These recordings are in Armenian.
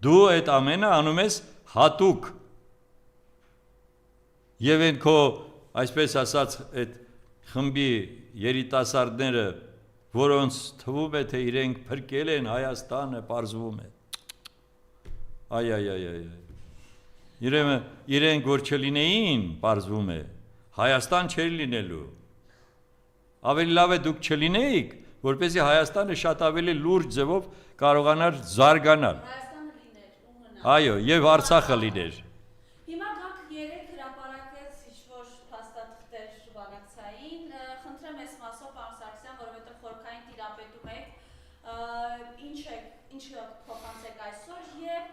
Դու այդ ամենը անում ես հատուկ եւ այն քո այսպես ասած այդ խմբի երիտասարդները որոնց թվում է թե իրենք փրկել են Հայաստանը պարզվում է իրենք որ չլինեին պարզվում է Հայաստան չէր լինելու ավելի լավ է դուք չլինեիք որպեսզի Հայաստանը շատ ավելի լուրջ ձևով կարողանար զարգանալ այո եւ Արցախը լիներ հիմա գանք 3 հրապարակեց ինչ-որ փաստաթղթեր բանակցային խնդրեմ այս մասով պարոն Սարգսյան որովհետեւ խորքային տիրապետում եք ինչ փոխանցեք այսօր եւ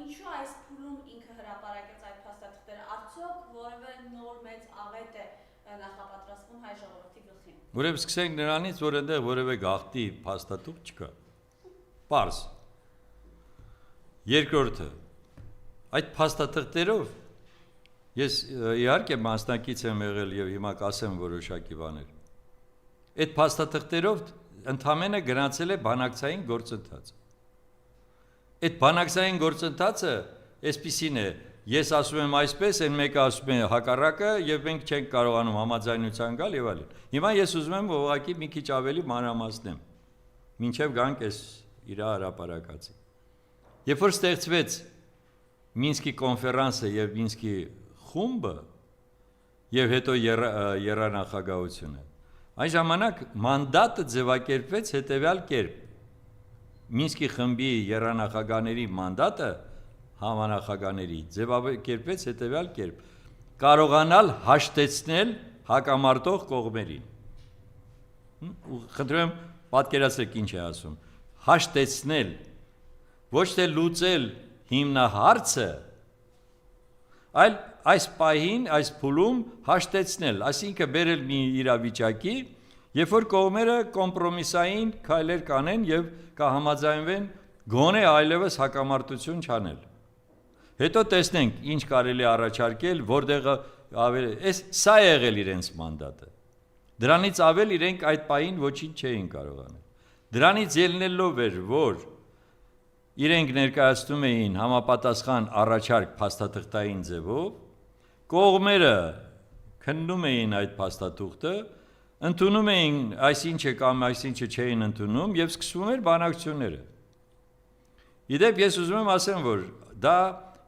ինչու այս փուլում ինքը հրապարակեց այդ փաստաթղթերը արդյոք որևէ նոր մեծ աղետ է նախապատրաստվում հայ ժողովրդի գլխին Ուրեմն սկսենք նրանից որ այնտեղ որևէ գաղտնի փաստաթուղթ չկա Պարզ Երկրորդը այդ փաստաթղթերով ես իհարկե մասնակից եմ եղել եւ հիմա կասեմ որոշակի բաներ այդ փաստաթղթերով ընդամենը գնացել է բանակցային գործընթաց այդ բանակցային գործընթացը այսպիսին է ես ասում եմ այսպես այն մեկը ասում է հակառակը եւ մենք չենք կարողանում համաձայնության գալ եւ այլն հիմա ես ուզում եմ ուղղակի մի քիչ ավելի մանրամասնեմ մինչեւ գանք այս իր հրապարակացի Երբ որ ստեղծվեց Մինսկի կոնֆերանսը եւ Մինսկի խումբը եւ հետո երանախագահությունը այն ժամանակ մանդատը ձևակերպվեց հետեւյալ կերպ Մինսկի խմբի երանախագահների մանդատը համանախագահների ձևակերպվեց հետեւյալ կերպ կարողանալ հաշտեցնել հակամարտող կողմերին խնդրում եմ պատկերացրեք ինչ է ասում հաշտեցնել ոչ թե լուծել հիմնահարցը այլ այս պահին այս փուլում հաշտեցնել այսինքն բերել մի իրավիճակի երբ որ կողմերը կոմպրոմիսային քայլեր կանեն եւ կհամաձայնվեն գոնե այլևս հակամարտություն չանել հետո տեսնենք ինչ կարելի առաջարկել որտեղ սա է եղել իրենց մանդատը դրանից ավել իրենք այդ պահին ոչինչ չէին կարողանել դրանից ելնելով էր որ իրենք ներկայացնում էին համապատասխան առաջարկ փաստաթղթային ձևով կողմերը քննում էին այդ փաստաթուղթը ընդունում էին այսինչը կամ այսինչը չէին ընդունում եւ սկսվում էր բանակցությունները Իդեպ ես ուզում եմ ասեմ որ դա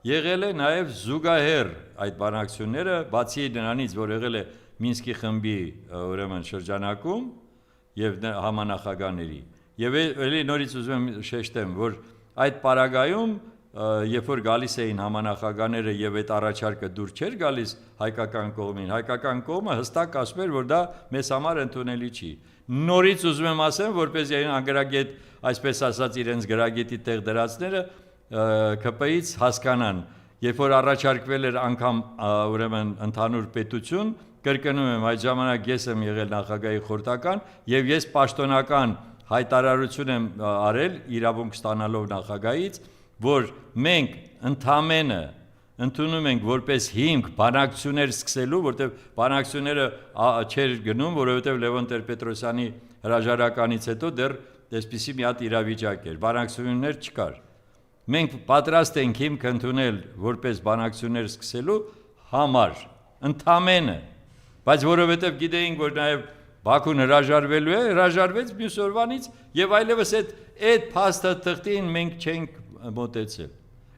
եղել է նաեւ զուգահեռ այդ բանակցությունները բացի նրանից որ եղել է Մինսկի խմբի ուրեմն շրջանակում եւ համանախագահների եւ ելի նորից ուզում եմ շեշտեմ որ Այդ պարագայում, երբ որ գալիս էին համանախագահները եւ այդ առաջարկը դուր չէր գալիս հայկական կողմին, հայկական կողմը հստակ ասում էր, որ դա մեզ համար ընդունելի չի։ Նորից ուզում եմ ասեմ, որպեսզի այն անգրագետ, այսպես ասած, իրենց գրագետի տեղ դրածները ԿՊ-ից հասկանան, երբ որ առաջարկվել էր անգամ ուրեմն ընդհանուր պետություն, կրկնում եմ, այդ ժամանակ ես եմ եղել նախագահի խորհրդական եւ ես պաշտոնական հայտարարություն եմ արել իրավունք ստանալով նախագահից, որ մենք ընդամենը ընդունում ենք որպես հիմք բանակցություններ սկսելու, որտեղ բանակցությունները չէր գնում, որովհետև Լևոն Տեր-Պետրոսյանի հրաժարականից հետո դեռ այսպիսի մի հատ իրավիճակ էր, բանակցություններ չկար։ Մենք պատրաստ ենք հիմք ընդունել որպես բանակցություններ սկսելու համար, ընդամենը, բայց որովհետև գիտեինք, որ նաև Բաքուն հրաժարվելու է, հրաժարվեց մյուս օրվանից եւ այլևս այդ փաստաթղթին մենք չենք մոտեցել։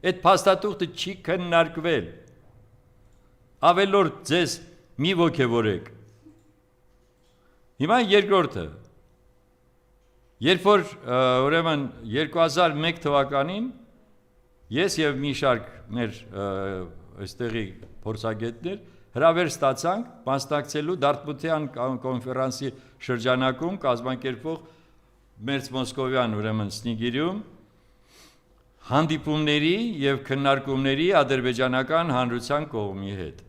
Այդ փաստաթուղթը չի քննարկվել։ Ավելորդ ձեզ մի ոգևորեք։ Հիմա երկրորդը։ Երբ որ ուրեմն 2001 թվականին ես եւ մի շարք մեր այստեղի փորձագետներ հրավեր ստացանք մասնակցելու Դարտմության կոնֆերանսի շրջանակում կազմակերպվող Մերձ Մոսկովյան ուրեմն Սնիգիրիում հանդիպումների եւ քննարկումների ադրբեջանական հանրության կողմի հետ։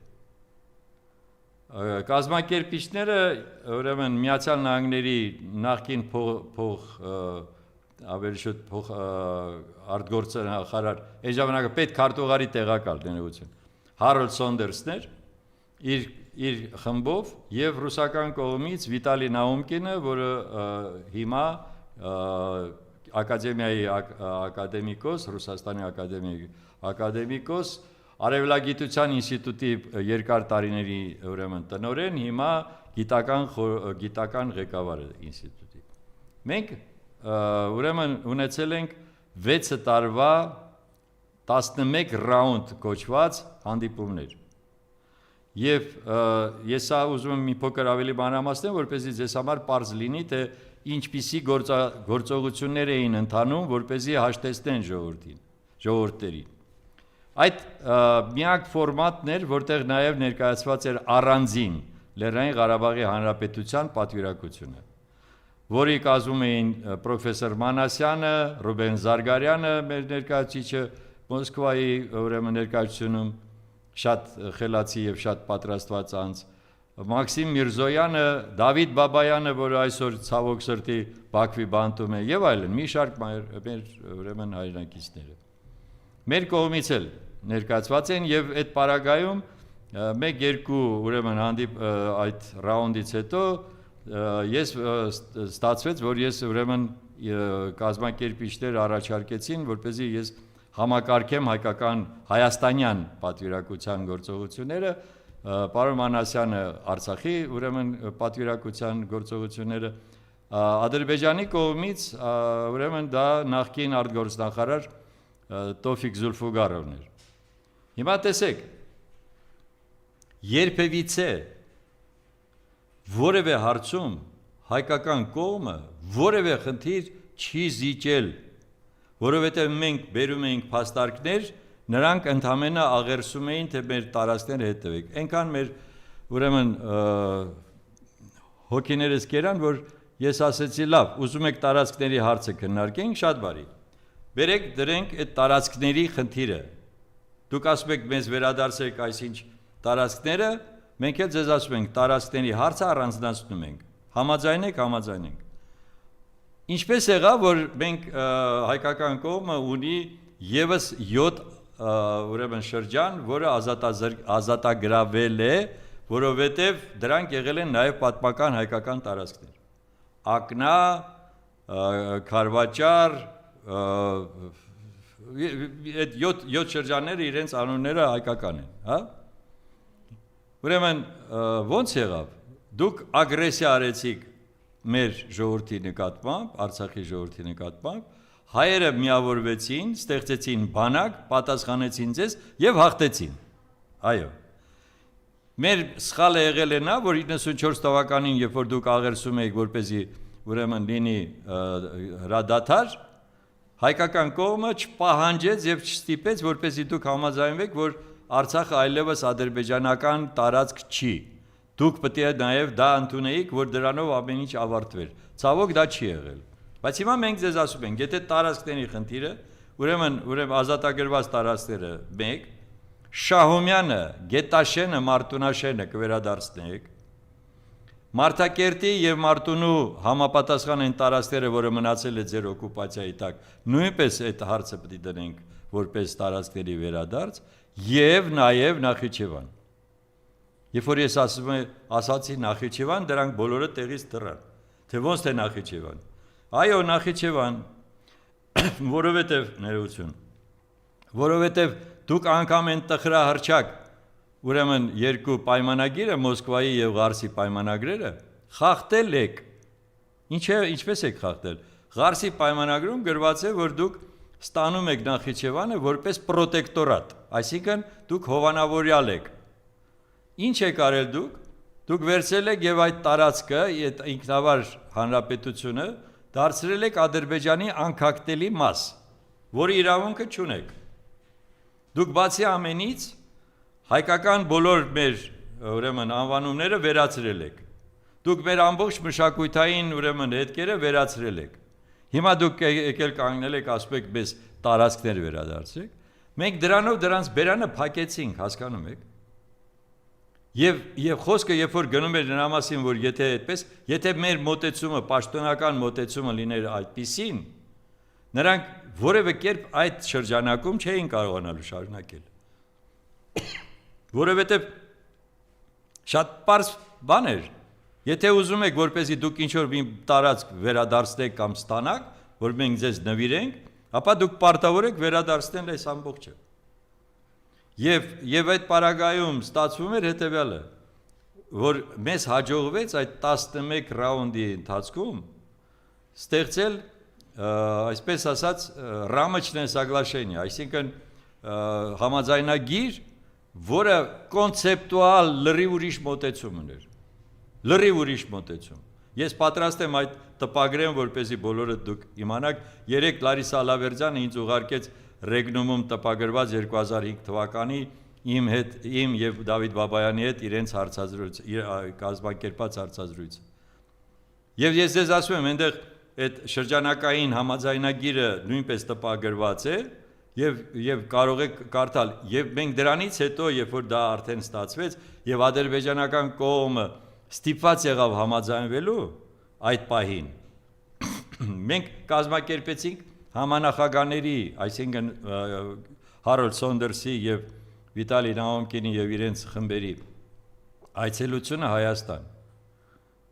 Կազմակերպիչները ուրեմն Միացյալ Նահանգների նախկին փոխ արտգործնախարար այն ժամանակ պետքարտուղարի տեղակալ ներողություն Հարոլդ Սոնդերսն էր իր խմբով եւ ռուսական կողմից Վիտալի Նաումկինը, որը հիմա ակադեմիայի ակադեմիկոս, Ռուսաստանի ակադեմիկոս, Արևելագիտության ինստիտուտի երկար տարիների ուրեմն տնօրեն, հիմա գիտական ղեկավար է ինստիտուտի։ Մենք ուրեմն ունեցել ենք 6 տարվա 11 ռաունդ կոչված հանդիպումներ։ Եվ ես սա ուզում եմ մի փոքր ավելի մանրամասնեմ, որպեսզի ձեզ համար պարզ լինի, թե ինչպիսի գործողություններ էին ընթանում, որպեսզի հաշտեցնեն ժողովուրդներին։ Այդ միակ ֆորմատն էր, որտեղ նաև ներկայացված էր առանձին Լեռնային Ղարաբաղի Հանրապետության պատվիրակությունը, որի կազմում էին պրոֆեսոր Մանասյանը, Ռուբեն Զարգարյանը, մեր ներկայացուցիչը Մոսկվայի ուրեմն ներկայացությունում, շատ խելացի եւ շատ պատրաստված անձ, Մաքսիմ Միրզոյանը, Դավիթ Բաբայանը, որը այսօր ցավոք սրտի Բաքվի բանտում է, եւ այլն, մի շարք մեր ուրեմն հայրենակիցները։ Մեր կողմից էլ ներկայացված են եւ այդ պարագայում 1-2 ուրեմն այդ ռաունդից հետո ես ստացվեց, որ ես ուրեմն կազմակերպիչներ առաջարկեցին, որպեսզի ես համակարգեմ հայաստանյան պատվիրակության գործողությունները, պարոն Մանասյանը Արցախի ուրեմն պատվիրակության գործողությունները, Ադրբեջանի կողմից ուրեմն դա նախկին արտգործնախարար Տոֆիկ Զուլֆուգարովն էր։ Հիմա տեսեք, երբևիցե որևէ հարցում հայկական կողմը որևէ խնդիր չի զիջել, որովհետև մենք բերում էինք փաստարկներ, նրանք ընդամենը աղերսում էին, թե մեր տարածքները հետևեք։ Այնքան մեր ուրեմն հոգիներս կերան, որ ես ասեցի, լավ, ուզում եք տարածքների հարցը քննարկենք, շատ բարի։ Բերեք դրենք այդ տարածքների խնդիրը։ Դուք ասում եք մեզ վերադարձեք այսինչ տարածքները, մենք էլ ձեզ ասում ենք տարածքների հարցը առանձնացնում ենք։ Համաձայնենք։ Ինչպես եղավ, որ մենք հայկական կողմը ունի եւս 7 ուրեմն շրջան, որը ազատագրավել է, որովհետև դրանք եղել են նաև պատմական հայկական տարածքներ։ Ակնա, Քարվաճար, այդ 7 շրջանները իրենց անունները հայկական են, հա։ Ուրեմն ո՞նց եղավ։ Դուք ագրեսիա արեցիք մեր ժողովրդի նկատմամբ, Արցախի ժողովրդի նկատմամբ, հայերը միավորվեցին, ստեղծեցին բանակ, պատասխանեցին ձեզ եւ հաղթեցին։ Այո։ Մեր սխալը եղել է նա, որ 94 թվականին, երբ որ դուք աղերսում եք, որպեսզի ուրեմն լինի հրադադար, հայկական կողմը չպահանջեց եւ չստիպեց, որպեսզի դուք համաձայնվեք, որ Արցախը այլևս ադրբեջանական տարածք չի։ Դուք պետք է նաև դա ընդունեիք, որ դրանով ամեն ինչ ավարտվեր։ Ցավոք դա չի եղել։ Բայց հիմա մենք ձեզ ասում ենք, եթե տարածքների խնդիրը, ուրեմն ազատագրված տարածքները 1, Շահումյանը, Գետաշենը, Մարտունաշենը կվերադարձնեք, Մարտակերտի եւ Մարտունու համապատասխան են տարածքները, որը մնացել է ձեր օկուպացիայի տակ, նույնպես այդ հարցը պետք է դնենք որպես տարածքների վերադարձ եւ նաեւ Նախիջևան։ Երբ որ ես ասացի Նախիջևան, դրանք բոլորը տեղից դռան, թե ոնց թե Նախիջևան։ Այո, Նախիջևան, որովհետև դուք անգամ են տխրահռչակ, ուրեմն երկու պայմանագիրը, Մոսկվայի եւ Ղարսի պայմանագրերը, խախտել եք։ Ինչպես եք խախտել։ Ղարսի պայմանագրում գրված է, որ դուք ստանում եք Նախիջևանը որպես պրոտեկտորատ, այսինքն դուք հովանավորյալ եք։ Ինչ եք արել դուք։ Դուք վերցրել եք եւ այդ տարածքը, այդ ինքնավար հանրապետությունը դարձրել եք Ադրբեջանի անկախտելի մաս, որի իրավունքը չունեք։ Դուք բացի ամենից հայկական բոլոր մեր ուրեմն անվանումները վերացրել եք։ Դուք մեր ամբողջ մշակութային ուրեմն հետքերը վերացրել եք։ Հիմա դուք եկել կանգնել եք, ասում եք մեզ տարածքներ վերադարձրեք։ Մենք դրանով դրանց բերանը փակեցինք, հասկանում եք։ Եվ խոսքը երբ որ գնում էր նրա մասին, որ եթե մեր մոտեցումը, պաշտոնական մոտեցումը լիներ այդպիսին, նրանք որևէ կերպ այդ շրջանակում չէին կարողանալու շարունակել։ Որովհետև շատ պարզ բան էր։ Եթե ուզում եք, որպեսզի դուք ինչ-որ մի տարածք վերադարձնեք կամ ստանաք, որ մենք ձեզ նվիրենք, ապա դուք պարտավոր եք վերադարձնել այս ամբողջը։ Եվ այդ պարագայում ստացվում էր հետևյալը, որ մեզ հաջողվեց այդ 11 ռաունդի ընթացքում ստեղծել, այսպես ասած, рамочное соглашение, այսինքն համաձայնագիր, որը կոնցեպտուալ լրիվ ուրիշ մոտեցում ուներ։ Լրիվ ուրիշ մոտեցում։ Ես պատրաստ եմ այդ տպագրեմ, որպեսզի բոլորը դուք իմանաք, երեք Լարիսա Ալավերդյանը ինձ ուղարկեց Ռեգնումում տպագրված 2005 թվականի իմ եւ Դավիթ Բաբայանի հետ իրենց հարցազրույցը, կազմակերպած հարցազրույցը։ Եվ ես ձեզ ասում եմ, այնտեղ այդ շրջանակային համաձայնագիրը նույնպես տպագրված է եւ կարող եք կարդալ, եւ մենք դրանից հետո, երբ որ դա արդեն ստացվեց եւ ադրբեջանական կողմը ստիպված եղավ համաձայնվելու այդ պահին, մենք կազմակերպեցինք համանախագահների, այսինքն Հարոլդ Սոնդերսի եւ Վիտալի Նաոմկինի եւ իրենց խմբերի այցելությունը Հայաստան։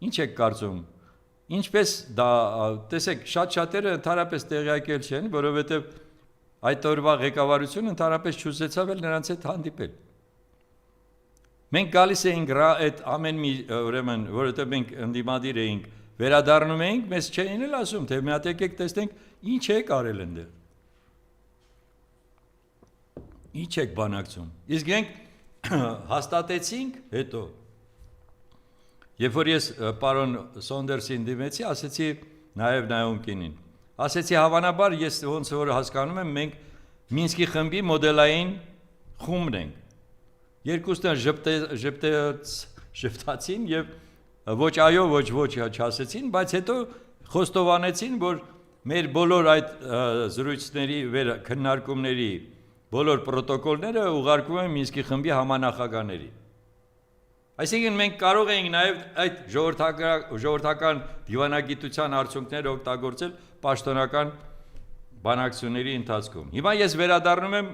Ինչ եք կարծում, ինչպես դա, տեսեք, շատ-շատերը ընդհանրապես տեղյակել չեն, որովհետեւ այդ օրվա ղեկավարությունը ընդհանրապես չուզեցավ էլ նրանց հետ հանդիպել։ Մենք գալիս էինք այդ ամեն մի, ուրեմն, որովհետեւ մենք ընդդիմադիր էինք, վերադառնում էինք, մեզ չէին էլ ասում, թե մի հատ եկեք տեսնենք ինչ եք արել այնտեղ։ Ինչ եք բանակցում։ Իսկ մենք հաստատեցինք հետո։ Երբ որ ես պարոն Սոնդերսին դիմեցի, ասեցի նաև Նաոմկինին։ Ասեցի հավանաբար ես ոնց որ հասկանում եմ, մենք Մինսկի խմբի մոդելային խումբն ենք։ Երկուսն ժպտացին եւ ոչ այո, ոչ չասեցին, բայց հետո խոստովանեցին, որ մեր բոլոր այդ զրույցների քննարկումների բոլոր պրոտոկոլները ուղարկվում են Մինսկի խմբի համանախագահների։ Այսինքն մենք կարող ենք նաև այդ ժողովրդական դիվանագիտության արդյունքները օգտագործել պաշտոնական բանակցությունների ընթացքում։ Հիմա ես վերադառնում եմ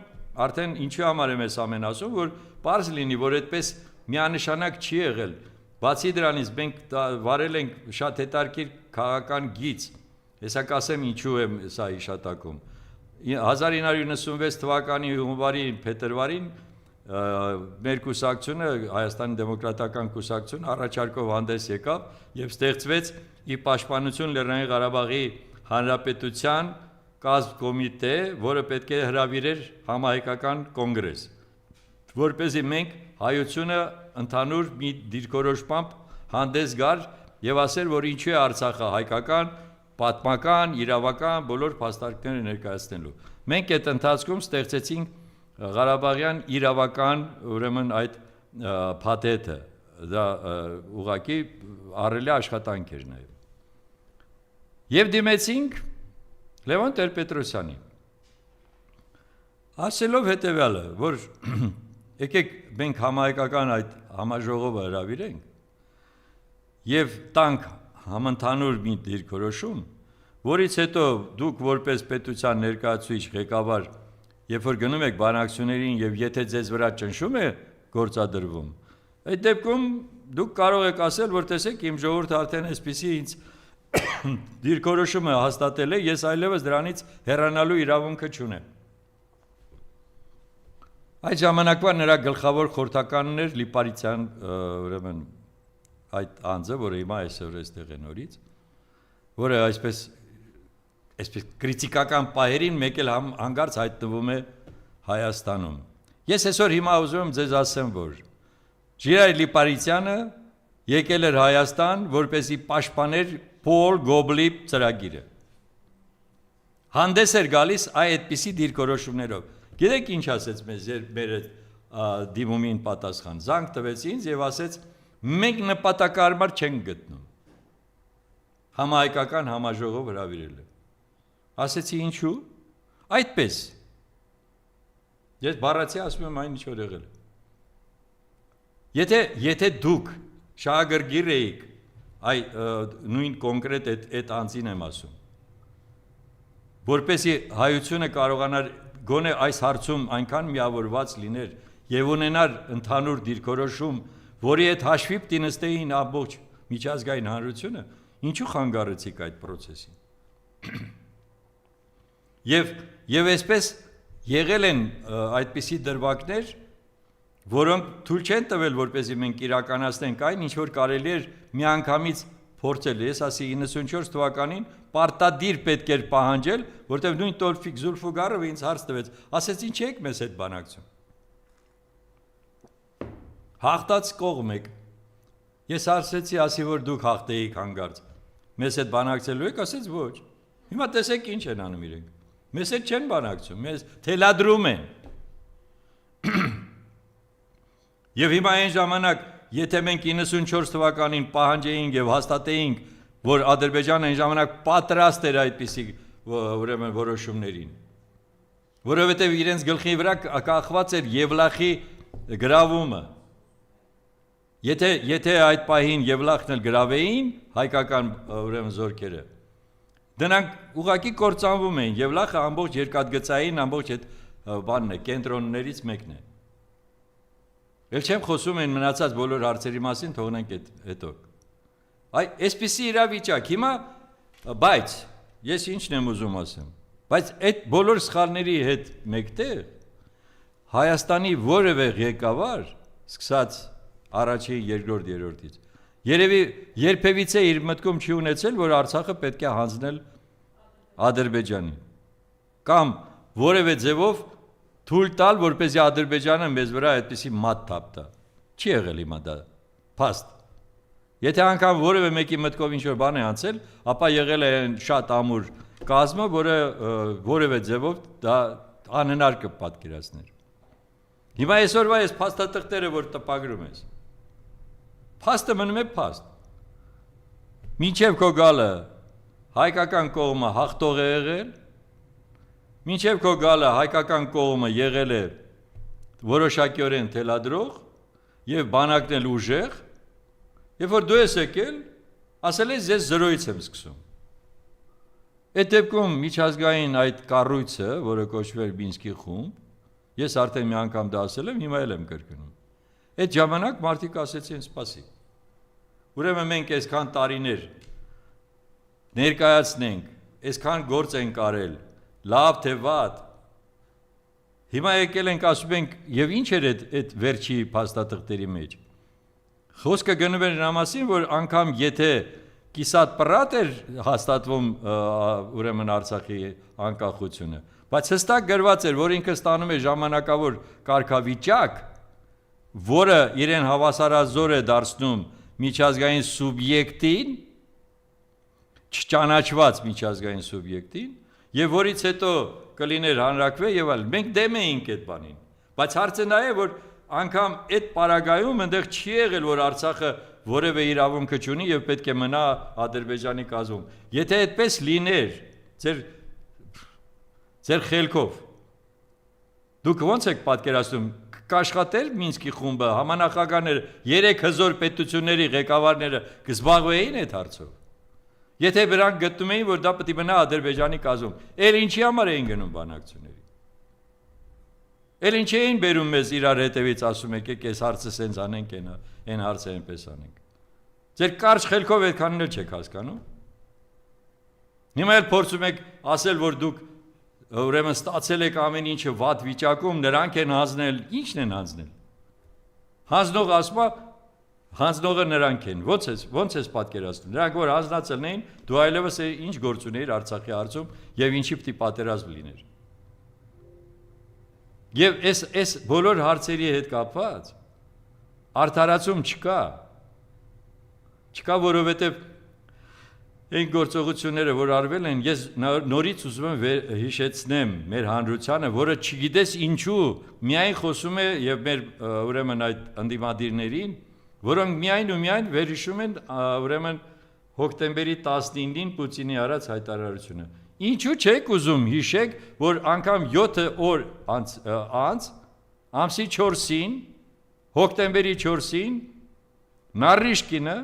արդեն ինչու համար եմ ես ամեն ասում, որ պարզ լինի, որ այդպես միանշանակ չի եղել։ Բացի դրանից մենք վարել ենք շատ հետաքրքիր քաղաքական գիծ։ Հեսա կասեմ ինչու եմ սա հիշատակում։ 1996 թվականի հունվարին, փետրվարին մեր կուսակցությունը, Հայաստանի դեմոկրատական կուսակցությունը առաջարկով հանդես եկավ եւ ստեղծվեց ի պաշտպանություն Լեռնային Ղարաբաղի Հանրապետության կազմկոմիտե, որը պետք է հրավիրեր համահայկական կոնգրես, որպեսզի մենք հայությունը ընդհանուր մի դիրքորոշմամբ հանդես գար եւ ասեր, որ ինչու է Արցախը հայկական, պատմական, իրավական բոլոր փաստարկները ներկայացնելու։ Մենք այդ ընթացքում ստեղծեցինք Ղարաբաղյան իրավական, ուրեմն այդ փաթեթը, դա ուղղակի առելի աշխատանք էր նաեւ։ Եվ դիմեցինք Լևոն Տեր-Պետրոսյանին, ասելով հետևյալը, որ եկեք մենք համահայկական այդ համաժողովը հրավիրենք եւ տանք համընդհանուր մի դիրքորոշում, որից հետո դուք որպես պետության ներկայացուցիչ ղեկավար, երբ որ գնում եք բանակցություններին եւ եթե ձեզ վրա ճնշում է գործադրվում, այդ դեպքում դուք կարող եք ասել, որ տեսեք իմ ժողովուրդը արդեն այսպեսի ինձ դիրքորոշումը հաստատել է, ես այլևս դրանից հեռանալու իրավունքը չունեմ։ Այդ ժամանակվա նրա գլխավոր խորհրդականն էր Լիպարիցյան, ուրեմն այդ անձը, որը հիմա այսօր էստեղ է նորից, որը այսպես քրիտիկական պահերին մեկ էլ հանգարց հայտնվում է Հայաստանում։ Ես այսօր հիմա ուզում եմ ձեզ ասեմ, որ Ժիրայր Լիպարիցյանը եկել էր Հայաստան, որպեսզի պաշտպաներ Պոլ Գոբլի ծրագիրը։ Հանդես էր գալիս այդպիսի դիրքորոշումներով։ Գիտեք ինչ ասեց մեզ մեր դիմումին պատասխան։ Զանգ տվեց ինձ եւ ասեց. մենք նպատակարար չենք գտնում համահայկական համաժողով հրավիրելը։ Ասեցի ինչու։ Այդպես։ Ես բառացի ասում եմ այն ինչ որ եղել է։ Եթե դուք շահագրգիռ էիք, նույն կոնկրետ այդ անձին եմ ասում, որպեսզի հայությունը կարողանար գոնե այս հարցում այնքան միավորված լիներ եւ ունենար ընդհանուր դիրքորոշում, որի հետ հաշվի պիտի նստեին ամբողջ միջազգային հանրությունը, ինչու խանգարեցիք այդ process-ին։ Եվ այսպես եղել են այդպիսի դրվագներ, որոնք թույլ չեն տվել, որպեսզի մենք իրականացնենք այն, ինչ որ կարելի էր միանգամից փորձել։ Ես ասի 94 թվականին պարտադիր պետք էր պահանջել, որտեղ նույն Տոլֆիկ Զուլֆուգարովը ինձ հարց տվեց, ասեց ինչ եք մեզ հետ բանակցում։ Հաղթած կողմ եք։ Ես հարցրեցի, ասի որ դուք հաղթեիք հանգարց։ Մեզ հետ բանակցելու եք, ասեց ոչ։ Հիմա տեսեք ինչ են անում իրենք։ Մեզ հետ չեն բանակցում, մեզ թելադրում են։ Եվ հիմա այն ժամանակ, եթե մենք 94 թվականին պահանջեինք եւ հաստատեինք, որ Ադրբեջանը այն ժամանակ պատրաստ էր այդպիսի ուրեմն որոշումներին, որովհետեւ իրենց գլխի վրա կախված էր Եվլախի գրավումը։ Եթե այդ պահին Եվլախն էլ գրավեին հայկական ուրեմն զորքերը, դրանք ուղղակի կործանվում էին։ Եվլախը ամբողջ երկաթգծային ամբողջ այդ բանն է, կենտրոններից մեկն է։ Էլ չեմ խոսում են մնացած բոլոր հարցերի մասին, թողնենք հետո։ Այսպիսի իրավիճակ հիմա, բայց ես ինչն եմ ուզում ասեմ, բայց այդ բոլոր սխալների հետ մեկտեղ Հայաստանի որևէ ղեկավար, սկսած առաջին, երկրորդ, երրորդից, երևի երբևիցե իր մտքում չի ունեցել, որ Արցախը պետք է հանձնել Ադրբեջանին, կամ որևէ ձևով թույլ տալ, որպեսզի Ադրբեջանը մեզ վրա այդպիսի մատ թափ տա։ Չի եղել հիմա դա, փաստ։ Եթե անգամ որևէ մեկի մտքով ինչ-որ բան է անցել, ապա եղել է շատ ամուր կազմը, որը որևէ ձևով դա անհնար կպատկերացներ։ Հիմա այսօրվա այս փաստաթղթերը, որ տպագրում ես, փաստը մնում է փաստ։ Մինչև քո գալը հայկական կողմը հաղթող է եղել, մինչև քո գալը հայկական կողմը եղել է որոշակիորեն թելադրող եւ բանակն էլ ուժեղ, երբ որ դու ես եկել, ասել ես ես զրոյից եմ սկսում։ Այդ դեպքում միջազգային այդ կառույցը, որը կոչվել Մինսկի խումբ, ես արդեն մի անգամ դա ասել եմ, հիմա էլ եմ կրկնում։ Այդ ժամանակ մարդիկ ասեցին սպասի։ Ուրեմն մենք այսքան տարիներ ներկայացնենք, այսքան գործ ենք արել, լավ թե վատ։ Հիմա եկել ենք ասում ենք, եւ ինչ էր այդ վերջի փաստաթղթերի մեջ։ Խոսքը գնում էր նրա մասին, որ անգամ եթե կիսատ պրատ էր հաստատվում ուրեմն Արցախի անկախությունը, բայց հստակ գրված էր, որ ինքը ստանում է ժամանակավոր կարգավիճակ, որը իրեն հավասարազոր է դարձնում միջազգային սուբյեկտին, չճանաչված միջազգային սուբյեկտին, եւ որից հետո կլիներ հանրակրվե եւ այլն։ Մենք դեմ էինք այդ բանին, բայց հարցը նա է, որ անգամ այդ պարագայում այնտեղ չի եղել, որ Արցախը որևէ իրավունք չունի եւ պետք է մնա Ադրբեջանի կազմում։ Եթե այդպես լիներ, ձեր խելքով, դուք ո՞նց եք պատկերացնում, կաշխատեր Մինսկի խումբը, համանախագահները, 3 հզոր պետությունների ղեկավարները կզբաղվեին այդ հարցով։ Եթե նրանք գտնում էին, որ դա պետք է մնա Ադրբեջանի կազմում, էլ ինչի համար էին գնում բանակցությունների։ Էլ ինչ էին բերում մեզ իրար հետևից ասում եք, այս հարցը սենց անենք, այն հարցը այնպես անենք։ Ձեր կարճ խելքով այդքանն էլ չեք հասկանում։ Հիմա էլ փորձում եք ասել, որ դուք ուրեմն ստացել եք ամեն ինչը վատ վիճակում, նրանք են հանձնել, ի՞նչն են հանձնել։ Հանձնող ասում է, հանձնողը նրանք են։ Ոնց ես պատկերացնում։ Նրանք որ հանձնացել էին, դու այլևս ինչ գործ ունեիր Արցախի հարցում եւ ինչի պիտի պատերազմ լիներ։ Եվ այս բոլոր հարցերի հետ կապված արդարացում չկա։ Չկա, որովհետև այն գործողությունները, որ արվել են, ես նորից ուզում եմ հիշեցնեմ մեր հանրությանը, որը չգիտես ինչու միայն խոսում է եւ մեր ուրեմն այդ ընդդիմադիրներին, որոնք միայն ու միայն վերհիշում են ուրեմն հոկտեմբերի 19-ին Պուտինի արած հայտարարությունը։ Ինչու չեք ուզում հիշեք, որ անգամ 7 օր անց ամսի 4-ին, հոկտեմբերի 4-ին Նարիշկինը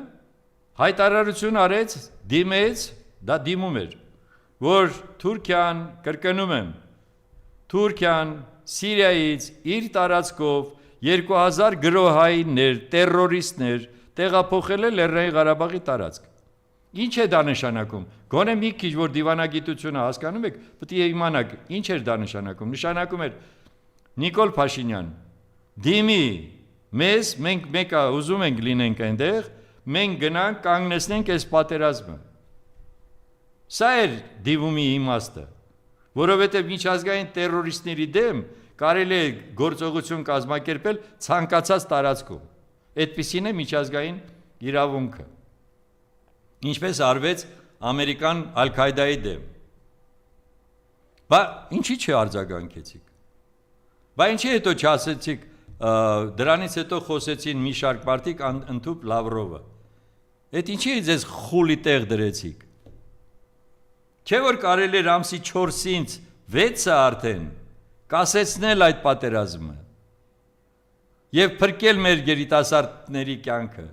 հայտարարություն արեց, դիմեց, դա դիմում էր, որ Թուրքիան, կրկնում եմ, Թուրքիան Սիրիայից իր տարածքով 2000 գրոհայիններ, տերորիստներ տեղափոխել է Լեռնային Ղարաբաղի տարածք։ Ինչ է դա նշանակում։ Գոնե մի քիչ որ դիվանագիտությունը հասկանում եք, պետք է իմանաք ինչ էր դա նշանակում։ Նշանակում էր Նիկոլ Փաշինյան, դիմի մեզ, մենք մեկը ուզում ենք լինենք այնտեղ, մենք գնանք կանգնեցնենք այս պատերազմը։ Սա էր դիվումի իմաստը, որովհետև միջազգային տերորիստների դեմ կարելի է գործողություն կազմակերպել ցանկացած տարածքում։ Այդպիսին է միջազգային իրավունքը։ Ինչպես արվեց ամերիկան Ալ-Քայդայի դեմ։ Բա ինչի՞ չարձագանքեցիք։ Բա ինչի հետո չասեցիք, դրանից հետո խոսեցին մի շարք մարդիկ ընդཐུպ Լավրովը։ Այդ ինչի՞ ձեզ խուլի տեղ դրեցիք։ Չէ՞ որ կարելի էր ամսի 4-ից 6-ը արդեն կասեցնել այդ պատերազմը եւ փրկել մեր երիտասարդների կյանքը,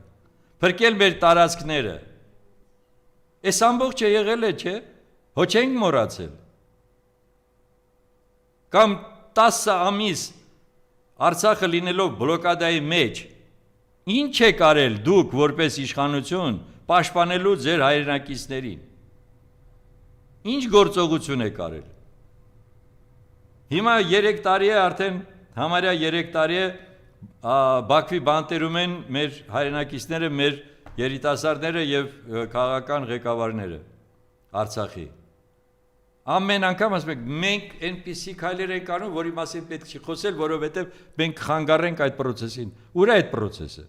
փրկել մեր տարածքները։ Այս ամբողջը եղել է, չէ՞։ Հո չենք մոռացել։ Կամ 10 ամիս Արցախը լինելով բլոկադայի մեջ, ինչ եք արել դուք որպես իշխանություն պաշտպանելու ձեր հայրենակիցներին։ Ինչ գործողություն եք արել։ Հիմա 3 տարի է արդեն, համարյա 3 տարի է Բաքվի բանտերում են մեր հայրենակիցները, մեր երիտասարդները եւ քաղաքական ղեկավարները Արցախի։ Ամեն անգամ ասում եք, մենք այնպիսի քայլեր ենք անում, որի մասին պետք չի խոսել, որովհետև մենք խանգարենք այդ process-ին։ Ուր է այդ process-ը։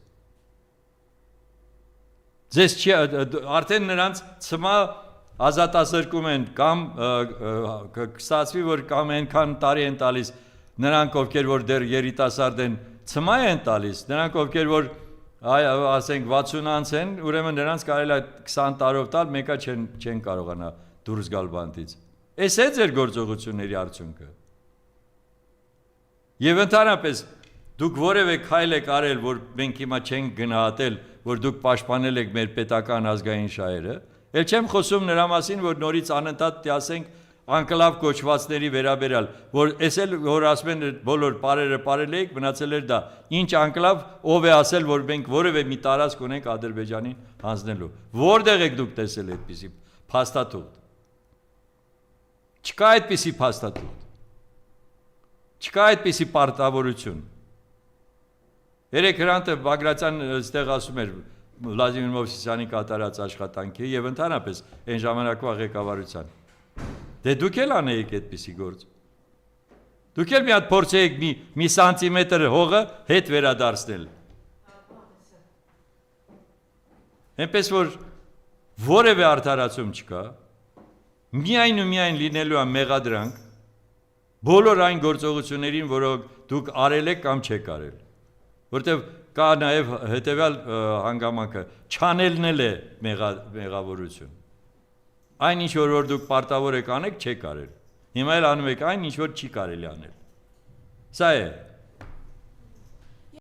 Ձեզ չի արդեն նրանց ցմա ազատազրկում են կամ կստացվի, որ կամ այնքան տարի են տալիս նրանք, ովքեր որ դեռ երիտասարդ են, ցմա են տալիս, նրանք, ովքեր որ ասենք 60 անց են, ուրեմն նրանց կարելի է 20 տարով տալ, մեկը չեն կարողանա դուրս գալ բանտից։ Այս է ձեր գործողությունների արդյունքը։ Եվ ընդհանրապես դուք որևէ քայլ եք արել, որ մենք հիմա չենք գնահատել, որ դուք պաշտպանել եք մեր պետական ազգային շահերը, ել չեմ խոսում նրա մասին, որ նորից անընդհատ ասենք անկլավ կոչվածների վերաբերյալ, որ էս էլ որ ասում են բոլոր պարերը պարել եք, մնացել էր դա։ Ինչ անկլավ, ով է ասել, որ մենք որևէ մի տարածք ունենք Ադրբեջանին հանձնելու։ Որտեղ եք դուք տեսել այդպիսի փաստաթուղթ։ Չկա այդպիսի փաստաթուղթ։ Չկա այդպիսի պարտավորություն։ Երեք Հրանտը Բագրատյան այստեղ ասում էր Վլադիմիր Մովսիսյանի կատարած աշխատանքի եւ ընդհանրապես այն ժամանակվա ղեկավարության։ Դե դուք էլ անեիք այդպիսի գործ։ Դուք էլ մի հատ փորձեիք մի սանտիմետր հողը հետ վերադարձնել։ Այնպես որ որևէ արդարացում չկա։ Միայն ու միայն լինելու է մեղադրանք բոլոր այն գործողություններին, որոնք դուք արել եք կամ չեք արել, որտեղ կա նաև հետևյալ հանգամանքը, չանելն էլ է մեղավորություն։ Այն ինչ որ դուք պարտավոր եք անեք, չեք արել։ Հիմա էլ անում եք այն ինչ որ չի կարելի անել։ Սա է։